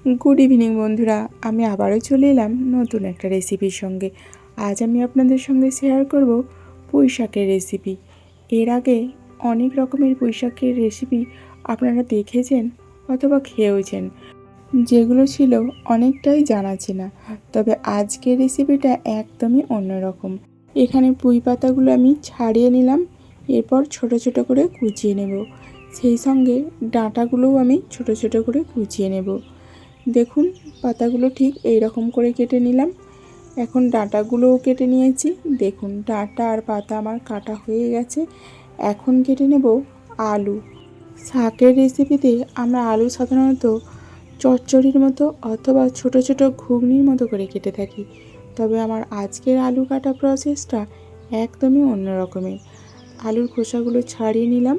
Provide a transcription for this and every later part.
Good evening বন্ধুরা, আমি আবারও চলে এলাম নতুন একটা রেসিপির সঙ্গে। আজ আমি আপনাদের সঙ্গে শেয়ার করব পুঁই শাকের রেসিপি। এর আগে অনেক রকমের পুঁই শাকের রেসিপি আপনারা দেখেছেন অথবা খেয়েওছেন, যেগুলো ছিল অনেকটাই জানা চেনা। তবে আজকের রেসিপিটা একদমই অন্যরকম। এখানে পুঁই পাতাগুলো আমি ছাড়িয়ে নিলাম, এরপর ছোট ছোট করে কুচিয়ে নেব। সেই সঙ্গে ডাঁটাগুলোও আমি ছোট ছোট করে কুচিয়ে নেব। দেখুন, পাতাগুলো ঠিক এই রকম করে কেটে নিলাম। এখন ডাঁটাগুলোও কেটে নিয়েছি। দেখুন, ডাঁটা আর পাতা আমার কাটা হয়ে গেছে। এখন কেটে নেব আলু। শাকের রেসিপিতে আমরা আলু সাধারণত চচ্চড়ির মতো অথবা ছোট ছোট ঘুগনির মতো করে কেটে থাকি। তবে আমার আজকের আলু কাটা প্রসেসটা একদমই অন্য রকমের। আলুর খোসাগুলো ছাড়িয়ে নিলাম।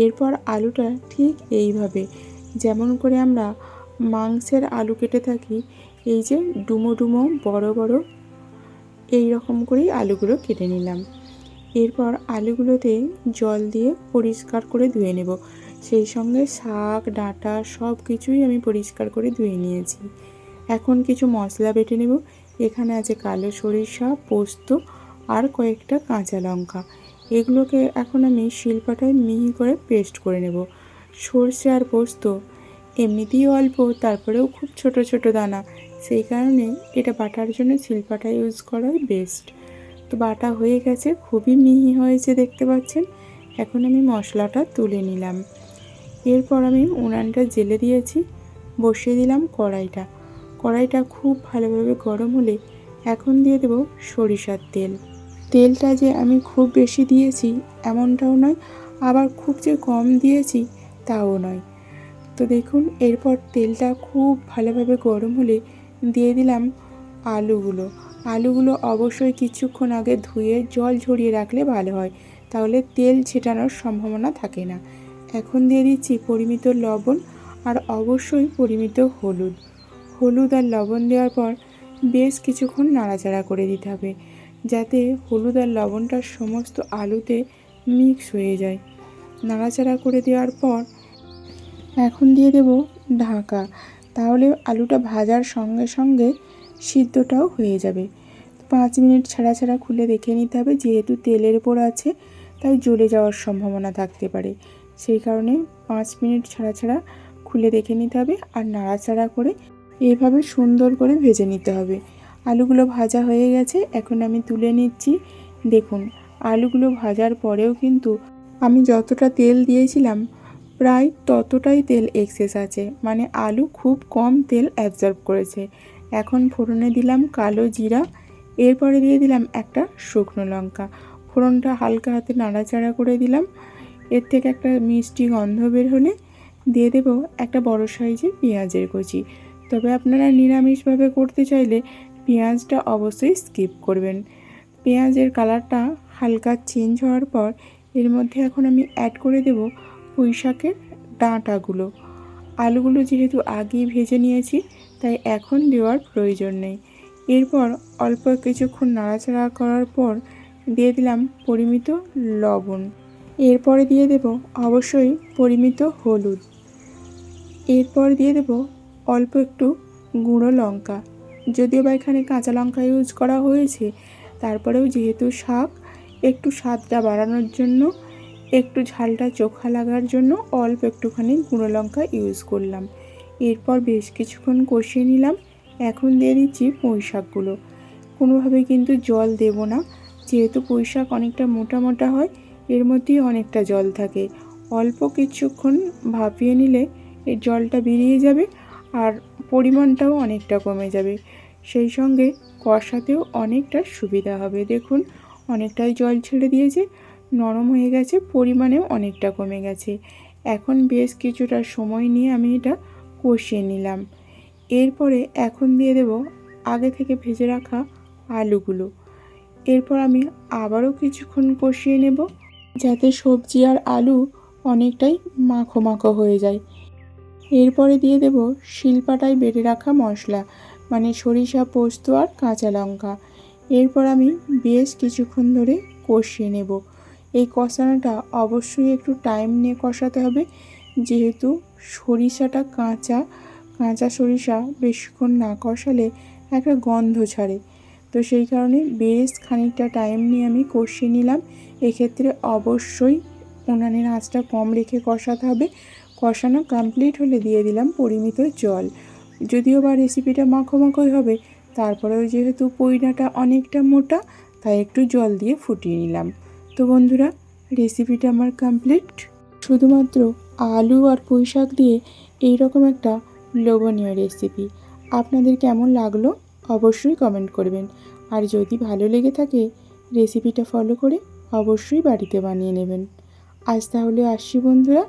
এরপর আলুটা ঠিক এইভাবে, যেমন করে আমরা মাংসের আলু কেটে থাকি, এই যে ডুমো ডুমো বড় বড়, এই রকম করেই আলুগুলো কেটে নিলাম। এরপর আলুগুলোতে জল দিয়ে পরিষ্কার করে ধুয়ে নেব। সেই সঙ্গে শাক ডাঁটা সব কিছুই আমি পরিষ্কার করে ধুয়ে নিয়েছি। এখন কিছু মশলা বেটে নেব। এখানে আছে কালো সরিষা, পোস্ত আর কয়েকটা কাঁচা লঙ্কা। এগুলোকে এখন আমি শিলপাটায় মিহি করে পেস্ট করে নেব। সর্ষে আর পোস্ত এমনিতেই অল্প, তারপরেও খুব ছোট ছোট দানা, সেই কারণে এটা বাটার জন্য শিলপাটা ইউজ করাই বেস্ট। তো বাটা হয়ে গেছে, খুবই মিহি হয়েছে দেখতে পাচ্ছেন। এখন আমি মশলাটা তুলে নিলাম। এরপর আমি উনানটা জেলে দিয়েছি, বসিয়ে দিলাম কড়াইটা। কড়াইটা খুব ভালোভাবে গরম হলে এখন দিয়ে দেব সরিষার তেল। তেলটা যে আমি খুব বেশি দিয়েছি এমনটাও নয়, আবার খুব যে কম দিয়েছি তাও নয়। তো দেখুন, এরপর তেলটা খুব ভালোভাবে গরম হলে দিয়ে দিলাম আলুগুলো। আলুগুলো অবশ্যই কিছুক্ষণ আগে ধুয়ে জল ঝরিয়ে রাখলে ভালো হয়, তাহলে তেল ছেটানোর সম্ভাবনা থাকে না। এখন দিয়ে দিচ্ছি পরিমিত লবণ আর অবশ্যই পরিমিত হলুদ। হলুদ আর লবণ দেওয়ার পর বেশ কিছুক্ষণ নাড়াচাড়া করে দিতে হবে, যাতে হলুদ আর লবণটা সমস্ত আলুতে মিক্স হয়ে যায়। নাড়াচাড়া করে দেওয়ার পর এখন দিয়ে দেব ঢাকা, তাহলে আলুটা ভাজার সঙ্গে সঙ্গে সিদ্ধটাও হয়ে যাবে। 5 মিনিট ছাড়া ছাড়া খুলে দেখে নিতে হবে, যেহেতু তেলের উপর আছে তাই জ্বলে যাওয়ার সম্ভাবনা থাকতে পারে। সেই কারণে 5 মিনিট ছাড়া ছাড়া খুলে দেখে নিতে হবে আর নাড়াচাড়া করে এইভাবে সুন্দর করে ভেজে নিতে হবে। আলুগুলো ভাজা হয়ে গেছে, এখন আমি তুলে নিচ্ছি। দেখুন, আলুগুলো ভাজার পরেও কিন্তু আমি যতটা তেল দিয়েছিলাম প্রায় ততটাই তেল এক্সেস আছে, মানে আলু খুব কম তেল অ্যাবজর্ব করেছে। এখন ফোড়নে দিলাম কালো জিরা, এরপরে দিয়ে দিলাম একটা শুকনো লঙ্কা। ফোড়নটা হালকা হাতে নাড়াচাড়া করে দিলাম। এর থেকে একটা মিষ্টি গন্ধ বের হলে দিয়ে দেব একটা বড় সাইজের পেঁয়াজের কুচি। তবে আপনারা নিরামিষভাবে করতে চাইলে পেঁয়াজটা অবশ্যই স্কিপ করবেন। পেঁয়াজের কালারটা হালকা চেঞ্জ হওয়ার পর এর মধ্যে এখন আমি অ্যাড করে দেব পুঁই শাকের ডাঁটাগুলো। আলুগুলো যেহেতু আগেই ভেজে নিয়েছি তাই এখন দেওয়ার প্রয়োজন নেই। এরপর অল্প কিছুক্ষণ নাড়াচাড়া করার পর দিয়ে দিলাম পরিমিত লবণ। এরপরে দিয়ে দেব অবশ্যই পরিমিত হলুদ। এরপর দিয়ে দেব অল্প একটু গুঁড়ো লঙ্কা। যদিও বা এখানে কাঁচা লঙ্কা ইউজ করা হয়েছে, তারপরেও যেহেতু শাক, একটু স্বাদটা বাড়ানোর জন্য, একটু ঝালটা চোখা লাগার জন্য অল্প একটুখানি গুঁড়ো লঙ্কা ইউজ করলাম। এরপর বেশ কিছুক্ষণ কষিয়ে নিলাম। এখন দিয়ে দিচ্ছি পুঁই শাকগুলো। কোনোভাবে কিন্তু জল দেব না, যেহেতু পুঁই শাক অনেকটা মোটা মোটা হয়, এর মধ্যেই অনেকটা জল থাকে। অল্প কিছুক্ষণ ভাপিয়ে নিলে এর জলটা বেরিয়ে যাবে আর পরিমাণটাও অনেকটা কমে যাবে। সেই সঙ্গে কষাতেও অনেকটা সুবিধা হবে। দেখুন, অনেকটাই জল ছেড়ে দিয়েছে, নরম হয়ে গেছে, পরিমাণেও অনেকটা কমে গেছে। এখন বেশ কিছুটা সময় নিয়ে আমি এটা কষিয়ে নিলাম। এরপরে এখন দিয়ে দেব আগে থেকে ভেজে রাখা আলুগুলো। এরপর আমি আবারও কিছুক্ষণ কষিয়ে নেব, যাতে সবজি আর আলু অনেকটাই মাখো মাখো হয়ে যায়। এরপরে দিয়ে দেব শিলপাটায় বেটে রাখা মশলা, মানে সরিষা, পোস্ত আর কাঁচা লঙ্কা। এরপর আমি বেশ কিছুক্ষণ ধরে কষিয়ে নেব। এই কষানোটা অবশ্যই একটু টাইম নিয়ে কষাতে হবে, যেহেতু সরিষাটা কাঁচা, কাঁচা সরিষা বেশিক্ষণ না কষালে একটা গন্ধ ছাড়ে। তো সেই কারণে বেশ খানিকটা টাইম নিয়ে আমি কষিয়ে নিলাম। এক্ষেত্রে অবশ্যই উনানের আঁচটা কম রেখে কষাতে হবে। কষানো কমপ্লিট হলে দিয়ে দিলাম পরিমিত জল। যদিও বা রেসিপিটা মাখো মাখোই হবে, তারপরেও যেহেতু পইডাটা অনেকটা মোটা, তাই একটু জল দিয়ে ফুটিয়ে নিলাম। তো বন্ধুরা, রেসিপিটা আমার কমপ্লিট। শুধুমাত্র আলু আর পুঁই শাক দিয়ে এইরকম একটা লোভনীয় রেসিপি আপনাদের কেমন লাগলো অবশ্যই কমেন্ট করবেন। আর যদি ভালো লেগে থাকে রেসিপিটা ফলো করে অবশ্যই বাড়িতে বানিয়ে নেবেন। আজ তাহলে আসছি বন্ধুরা,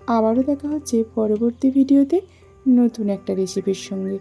আবারও দেখা হচ্ছে পরবর্তী ভিডিওতে নতুন একটা রেসিপির সঙ্গে।